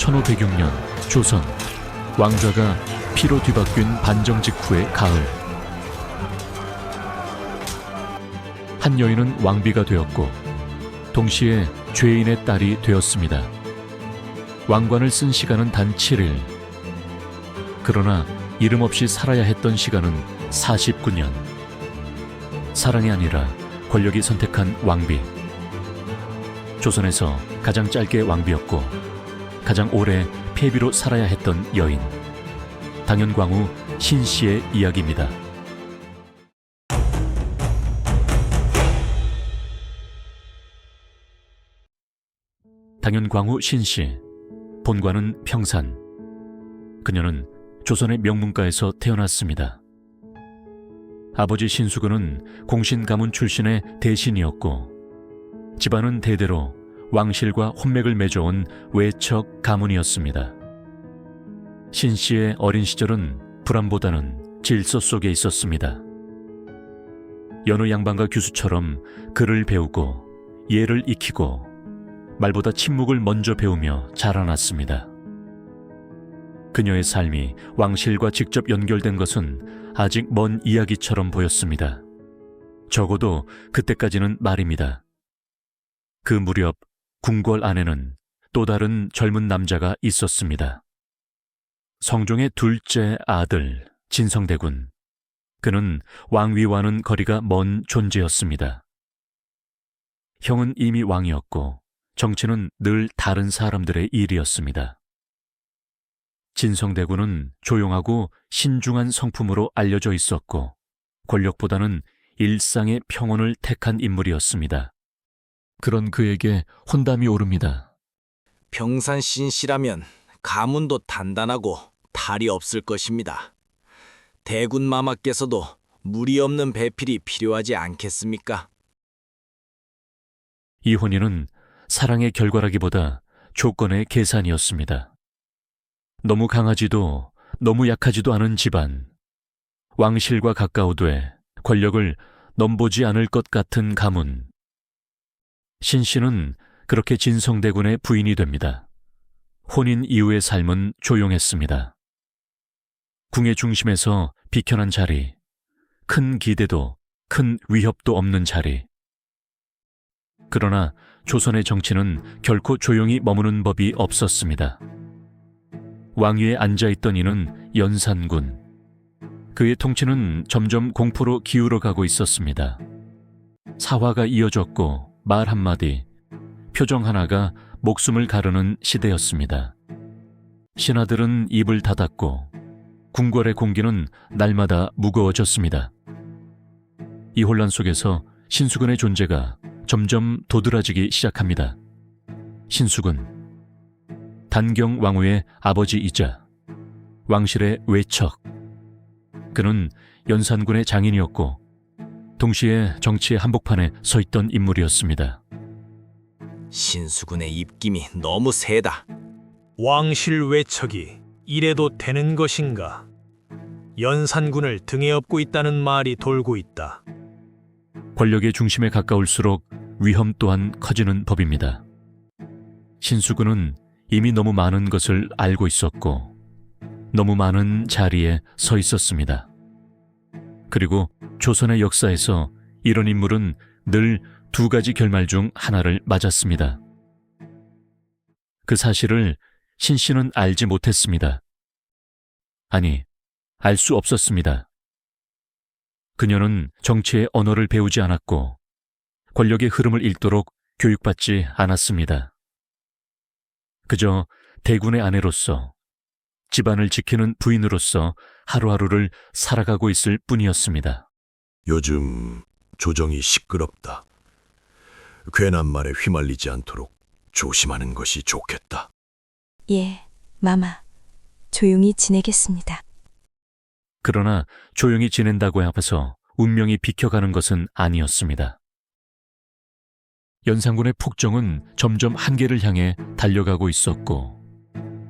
1506년 조선, 왕좌가 피로 뒤바뀐 반정 직후의 가을, 한 여인은 왕비가 되었고 동시에 죄인의 딸이 되었습니다. 왕관을 쓴 시간은 단 7일. 그러나 이름 없이 살아야 했던 시간은 49년. 사랑이 아니라 권력이 선택한 왕비. 조선에서 가장 짧게 왕비였고 가장 오래 폐비로 살아야 했던 여인. 당연광우 신씨의 이야기입니다. 당연광우 신씨, 본관은 평산. 그녀는 조선의 명문가에서 태어났습니다. 아버지 신수근은 공신 가문 출신의 대신이었고 집안은 대대로 왕실과 혼맥을 맺어온 외척 가문이었습니다. 신씨의 어린 시절은 불안보다는 질서 속에 있었습니다. 여느 양반과 규수처럼 글을 배우고 예를 익히고 말보다 침묵을 먼저 배우며 자라났습니다. 그녀의 삶이 왕실과 직접 연결된 것은 아직 먼 이야기처럼 보였습니다. 적어도 그때까지는 말입니다. 그 무렵 궁궐 안에는 또 다른 젊은 남자가 있었습니다. 성종의 둘째 아들 진성대군. 그는 왕위와는 거리가 먼 존재였습니다. 형은 이미 왕이었고 정치는 늘 다른 사람들의 일이었습니다. 진성대군은 조용하고 신중한 성품으로 알려져 있었고 권력보다는 일상의 평온을 택한 인물이었습니다. 그런 그에게 혼담이 오릅니다. 평산 신씨라면 가문도 단단하고 탈이 없을 것입니다. 대군 마마께서도 무리 없는 배필이 필요하지 않겠습니까? 이 혼인은 사랑의 결과라기보다 조건의 계산이었습니다. 너무 강하지도 너무 약하지도 않은 집안, 왕실과 가까우되 권력을 넘보지 않을 것 같은 가문. 신씨는 그렇게 진성대군의 부인이 됩니다. 혼인 이후의 삶은 조용했습니다. 궁의 중심에서 비켜난 자리, 큰 기대도 큰 위협도 없는 자리. 그러나 조선의 정치는 결코 조용히 머무는 법이 없었습니다. 왕위에 앉아있던 이는 연산군. 그의 통치는 점점 공포로 기울어가고 있었습니다. 사화가 이어졌고 말 한마디, 표정 하나가 목숨을 가르는 시대였습니다. 신하들은 입을 닫았고 궁궐의 공기는 날마다 무거워졌습니다. 이 혼란 속에서 신수근의 존재가 점점 도드라지기 시작합니다. 신수근, 단경 왕후의 아버지이자 왕실의 외척. 그는 연산군의 장인이었고 동시에 정치의 한복판에 서 있던 인물이었습니다. 신수군의 입김이 너무 세다. 왕실 외척이 이래도 되는 것인가? 연산군을 등에 업고 있다는 말이 돌고 있다. 권력의 중심에 가까울수록 위험 또한 커지는 법입니다. 신수군은 이미 너무 많은 것을 알고 있었고 너무 많은 자리에 서 있었습니다. 그리고 조선의 역사에서 이런 인물은 늘 두 가지 결말 중 하나를 맞았습니다. 그 사실을 신씨는 알지 못했습니다. 아니, 알 수 없었습니다. 그녀는 정치의 언어를 배우지 않았고 권력의 흐름을 읽도록 교육받지 않았습니다. 그저 대군의 아내로서, 집안을 지키는 부인으로서 하루하루를 살아가고 있을 뿐이었습니다. 요즘 조정이 시끄럽다. 괜한 말에 휘말리지 않도록 조심하는 것이 좋겠다. 예, 마마. 조용히 지내겠습니다. 그러나 조용히 지낸다고 해서 운명이 비켜가는 것은 아니었습니다. 연산군의 폭정은 점점 한계를 향해 달려가고 있었고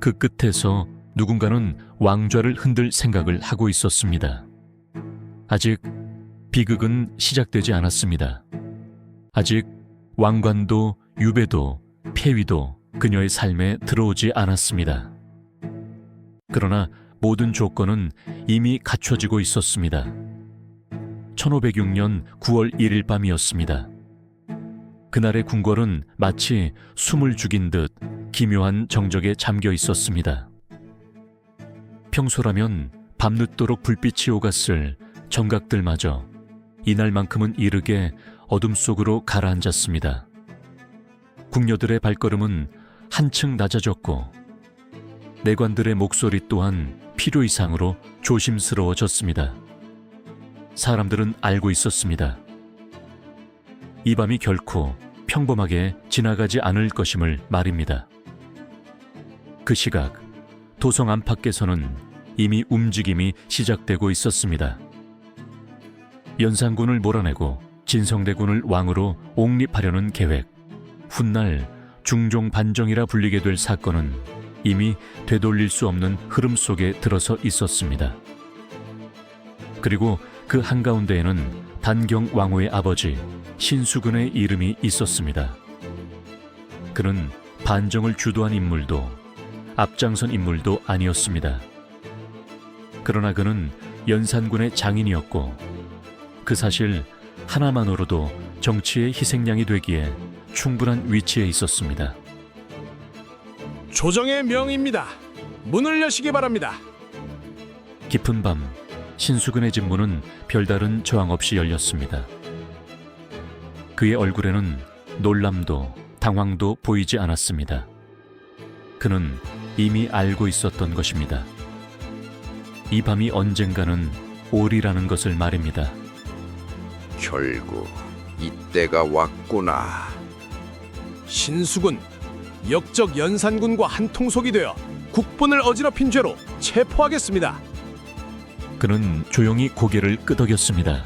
그 끝에서 누군가는 왕좌를 흔들 생각을 하고 있었습니다. 아직 비극은 시작되지 않았습니다. 아직 왕관도 유배도 폐위도 그녀의 삶에 들어오지 않았습니다. 그러나 모든 조건은 이미 갖춰지고 있었습니다. 1506년 9월 1일 밤이었습니다. 그날의 궁궐은 마치 숨을 죽인 듯 기묘한 정적에 잠겨 있었습니다. 평소라면 밤늦도록 불빛이 오갔을 정각들마저 이날만큼은 이르게 어둠 속으로 가라앉았습니다. 궁녀들의 발걸음은 한층 낮아졌고 내관들의 목소리 또한 필요 이상으로 조심스러워졌습니다. 사람들은 알고 있었습니다. 이 밤이 결코 평범하게 지나가지 않을 것임을 말입니다. 그 시각 도성 안팎에서는 이미 움직임이 시작되고 있었습니다. 연산군을 몰아내고 진성대군을 왕으로 옹립하려는 계획, 훗날 중종 반정이라 불리게 될 사건은 이미 되돌릴 수 없는 흐름 속에 들어서 있었습니다. 그리고 그 한가운데에는 단경 왕후의 아버지 신수근의 이름이 있었습니다. 그는 반정을 주도한 인물도 앞장선 인물도 아니었습니다. 그러나 그는 연산군의 장인이었고 그 사실 하나만으로도 정치의 희생양이 되기에 충분한 위치에 있었습니다. 조정의 명입니다. 문을 여시기 바랍니다. 깊은 밤 신수근의 집 문은 별다른 저항 없이 열렸습니다. 그의 얼굴에는 놀람도 당황도 보이지 않았습니다. 그는 이미 알고 있었던 것입니다. 이 밤이 언젠가는 오리라는 것을 말입니다. 결국 이때가 왔구나. 신수군, 역적 연산군과 한통속이 되어 국본을 어지럽힌 죄로 체포하겠습니다. 그는 조용히 고개를 끄덕였습니다.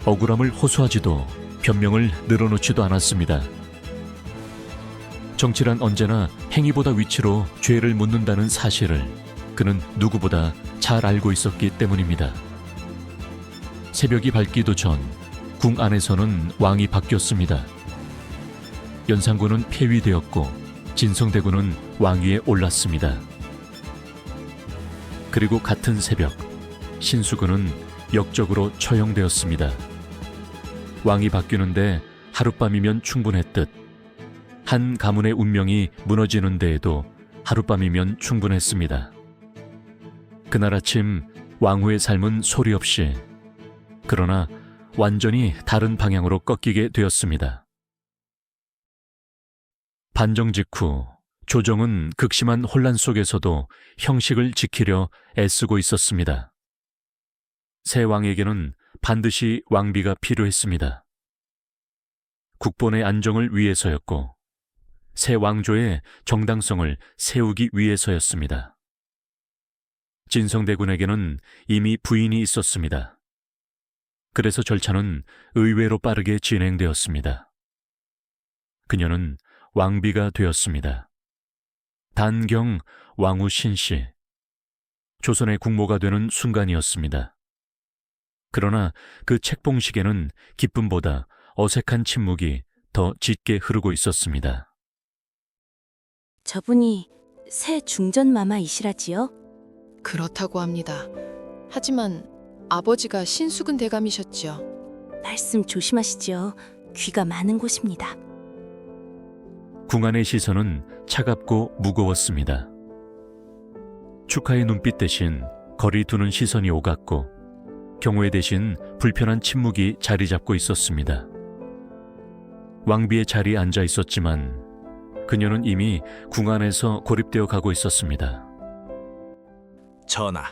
억울함을 호소하지도 변명을 늘어놓지도 않았습니다. 정치란 언제나 행위보다 위치로 죄를 묻는다는 사실을 그는 누구보다 잘 알고 있었기 때문입니다. 새벽이 밝기도 전 궁 안에서는 왕이 바뀌었습니다. 연산군은 폐위되었고 진성대군은 왕위에 올랐습니다. 그리고 같은 새벽 신수군은 역적으로 처형되었습니다. 왕이 바뀌는데 하룻밤이면 충분했듯 한 가문의 운명이 무너지는 데에도 하룻밤이면 충분했습니다. 그날 아침 왕후의 삶은 소리 없이 그러나 완전히 다른 방향으로 꺾이게 되었습니다. 반정 직후 조정은 극심한 혼란 속에서도 형식을 지키려 애쓰고 있었습니다. 새 왕에게는 반드시 왕비가 필요했습니다. 국본의 안정을 위해서였고 새 왕조의 정당성을 세우기 위해서였습니다. 진성대군에게는 이미 부인이 있었습니다. 그래서 절차는 의외로 빠르게 진행되었습니다. 그녀는 왕비가 되었습니다. 단경 왕후 신씨, 조선의 국모가 되는 순간이었습니다. 그러나 그 책봉식에는 기쁨보다 어색한 침묵이 더 짙게 흐르고 있었습니다. 저분이 새 중전마마이시라지요? 그렇다고 합니다. 하지만 아버지가 신수근 대감이셨지요. 말씀 조심하시지요. 귀가 많은 곳입니다. 궁안의 시선은 차갑고 무거웠습니다. 축하의 눈빛 대신 거리 두는 시선이 오갔고 경외 대신 불편한 침묵이 자리 잡고 있었습니다. 왕비의 자리에 앉아 있었지만 그녀는 이미 궁안에서 고립되어 가고 있었습니다. 전하,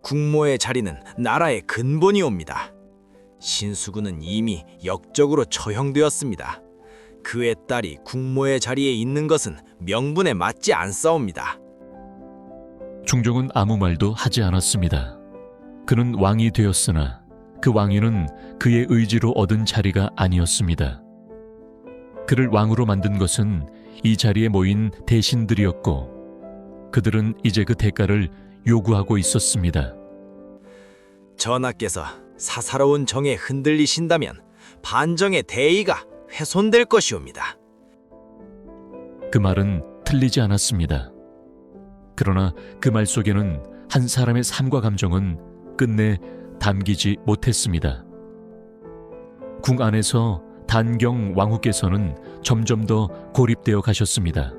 국모의 자리는 나라의 근본이옵니다. 신수군은 이미 역적으로 처형되었습니다. 그의 딸이 국모의 자리에 있는 것은 명분에 맞지 않사옵니다. 중종은 아무 말도 하지 않았습니다. 그는 왕이 되었으나 그 왕위는 그의 의지로 얻은 자리가 아니었습니다. 그를 왕으로 만든 것은 이 자리에 모인 대신들이었고 그들은 이제 그 대가를 요구하고 있었습니다. 전하께서 사사로운 정에 흔들리신다면 반정의 대의가 훼손될 것이옵니다. 그 말은 틀리지 않았습니다. 그러나 그 말 속에는 한 사람의 삶과 감정은 끝내 담기지 못했습니다. 궁 안에서 단경 왕후께서는 점점 더 고립되어 가셨습니다.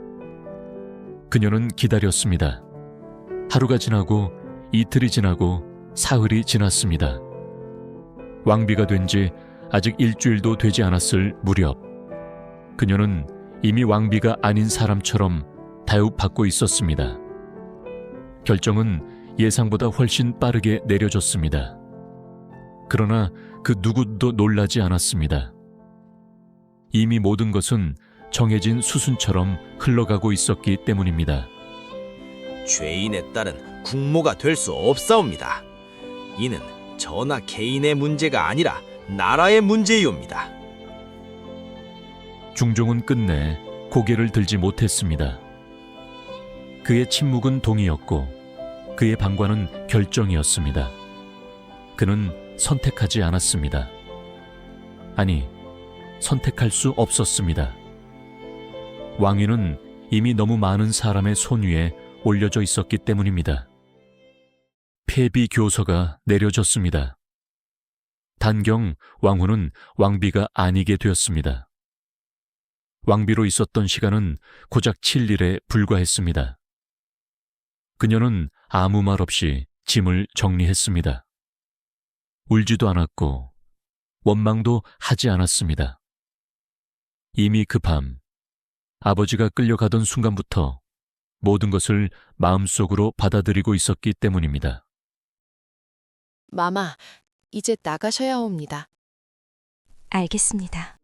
그녀는 기다렸습니다. 하루가 지나고 이틀이 지나고 사흘이 지났습니다. 왕비가 된 지 아직 일주일도 되지 않았을 무렵, 그녀는 이미 왕비가 아닌 사람처럼 다육받고 있었습니다. 결정은 예상보다 훨씬 빠르게 내려졌습니다. 그러나 그 누구도 놀라지 않았습니다. 이미 모든 것은 정해진 수순처럼 흘러가고 있었기 때문입니다. 죄인의 딸은 국모가 될 수 없사옵니다. 이는 저나 개인의 문제가 아니라 나라의 문제이옵니다. 중종은 끝내 고개를 들지 못했습니다. 그의 침묵은 동의였고 그의 방관은 결정이었습니다. 그는 선택하지 않았습니다. 아니, 선택할 수 없었습니다. 왕위는 이미 너무 많은 사람의 손 위에 올려져 있었기 때문입니다. 폐비 교서가 내려졌습니다. 단경 왕후는 왕비가 아니게 되었습니다. 왕비로 있었던 시간은 고작 7일에 불과했습니다. 그녀는 아무 말 없이 짐을 정리했습니다. 울지도 않았고 원망도 하지 않았습니다. 이미 그 밤 아버지가 끌려가던 순간부터 모든 것을 마음속으로 받아들이고 있었기 때문입니다. 마마, 이제 나가셔야 옵니다. 알겠습니다.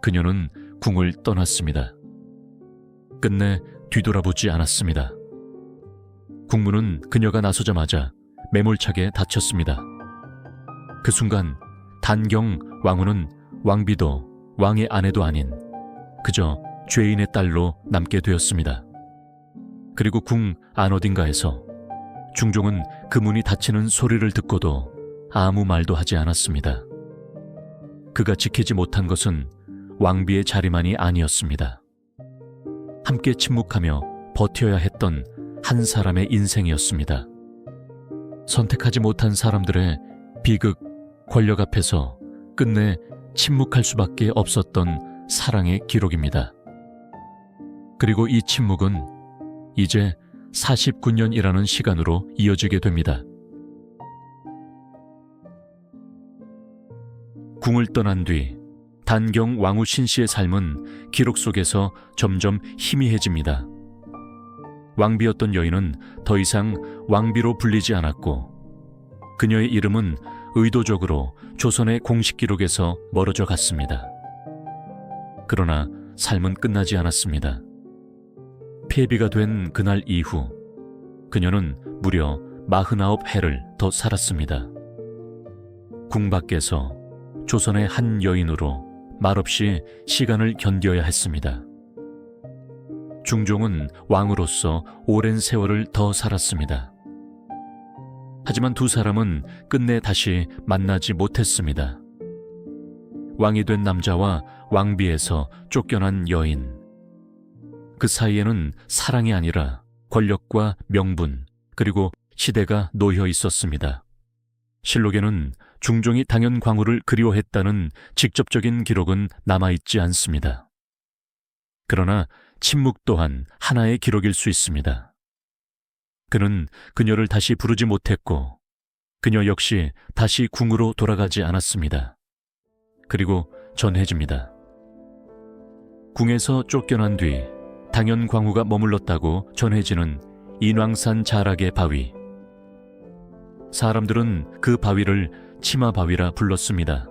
그녀는 궁을 떠났습니다. 끝내 뒤돌아보지 않았습니다. 국문은 그녀가 나서자마자 매몰차게 닫혔습니다. 그 순간 단경 왕후는 왕비도 왕의 아내도 아닌 그저 죄인의 딸로 남게 되었습니다. 그리고 궁 안 어딘가에서 중종은 그 문이 닫히는 소리를 듣고도 아무 말도 하지 않았습니다. 그가 지키지 못한 것은 왕비의 자리만이 아니었습니다. 함께 침묵하며 버텨야 했던 한 사람의 인생이었습니다. 선택하지 못한 사람들의 비극, 권력 앞에서 끝내 침묵할 수밖에 없었던 사랑의 기록입니다. 그리고 이 침묵은 이제 49년이라는 시간으로 이어지게 됩니다. 궁을 떠난 뒤 단경 왕후 신씨의 삶은 기록 속에서 점점 희미해집니다. 왕비였던 여인은 더 이상 왕비로 불리지 않았고 그녀의 이름은 의도적으로 조선의 공식 기록에서 멀어져 갔습니다. 그러나 삶은 끝나지 않았습니다. 폐비가 된 그날 이후 그녀는 무려 49해를 더 살았습니다. 궁 밖에서 조선의 한 여인으로 말없이 시간을 견뎌야 했습니다. 중종은 왕으로서 오랜 세월을 더 살았습니다. 하지만 두 사람은 끝내 다시 만나지 못했습니다. 왕이 된 남자와 왕비에서 쫓겨난 여인. 그 사이에는 사랑이 아니라 권력과 명분, 그리고 시대가 놓여 있었습니다. 실록에는 중종이 당연광후를 그리워했다는 직접적인 기록은 남아있지 않습니다. 그러나 침묵 또한 하나의 기록일 수 있습니다. 그는 그녀를 다시 부르지 못했고 그녀 역시 다시 궁으로 돌아가지 않았습니다. 그리고 전해집니다. 궁에서 쫓겨난 뒤 당연광후가 머물렀다고 전해지는 인왕산 자락의 바위. 사람들은 그 바위를 치마바위라 불렀습니다.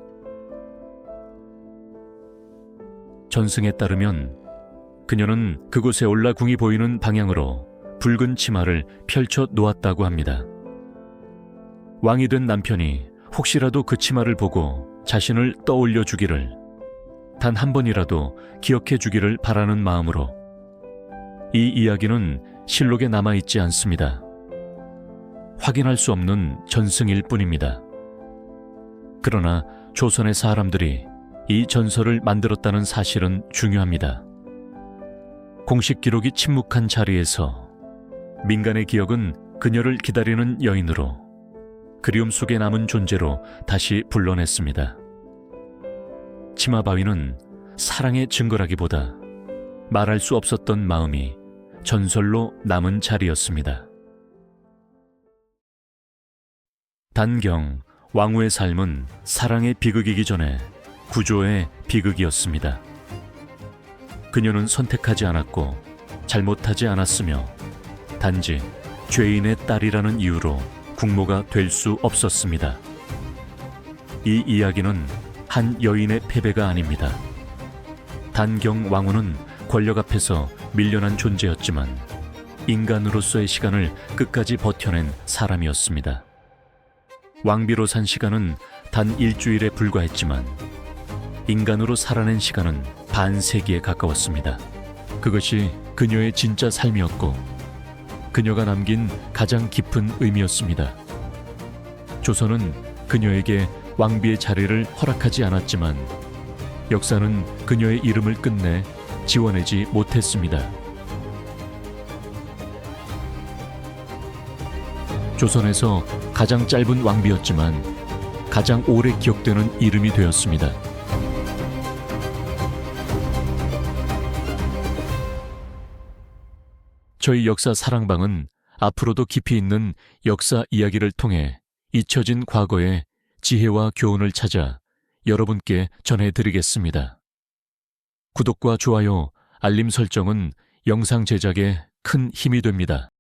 전승에 따르면 그녀는 그곳에 올라 궁이 보이는 방향으로 붉은 치마를 펼쳐 놓았다고 합니다. 왕이 된 남편이 혹시라도 그 치마를 보고 자신을 떠올려 주기를, 단 한 번이라도 기억해 주기를 바라는 마음으로. 이 이야기는 실록에 남아있지 않습니다. 확인할 수 없는 전승일 뿐입니다. 그러나 조선의 사람들이 이 전설을 만들었다는 사실은 중요합니다. 공식 기록이 침묵한 자리에서 민간의 기억은 그녀를 기다리는 여인으로, 그리움 속에 남은 존재로 다시 불러냈습니다. 치마바위는 사랑의 증거라기보다 말할 수 없었던 마음이 전설로 남은 자리였습니다. 단경, 왕후의 삶은 사랑의 비극이기 전에 구조의 비극이었습니다. 그녀는 선택하지 않았고 잘못하지 않았으며 단지 죄인의 딸이라는 이유로 국모가 될 수 없었습니다. 이 이야기는 한 여인의 패배가 아닙니다. 단경 왕후는 권력 앞에서 밀려난 존재였지만 인간으로서의 시간을 끝까지 버텨낸 사람이었습니다. 왕비로 산 시간은 단 일주일에 불과했지만 인간으로 살아낸 시간은 반세기에 가까웠습니다. 그것이 그녀의 진짜 삶이었고 그녀가 남긴 가장 깊은 의미였습니다. 조선은 그녀에게 왕비의 자리를 허락하지 않았지만 역사는 그녀의 이름을 끝내 지워내지 못했습니다. 조선에서 가장 짧은 왕비였지만 가장 오래 기억되는 이름이 되었습니다. 저희 역사 사랑방은 앞으로도 깊이 있는 역사 이야기를 통해 잊혀진 과거의 지혜와 교훈을 찾아 여러분께 전해드리겠습니다. 구독과 좋아요, 알림 설정은 영상 제작에 큰 힘이 됩니다.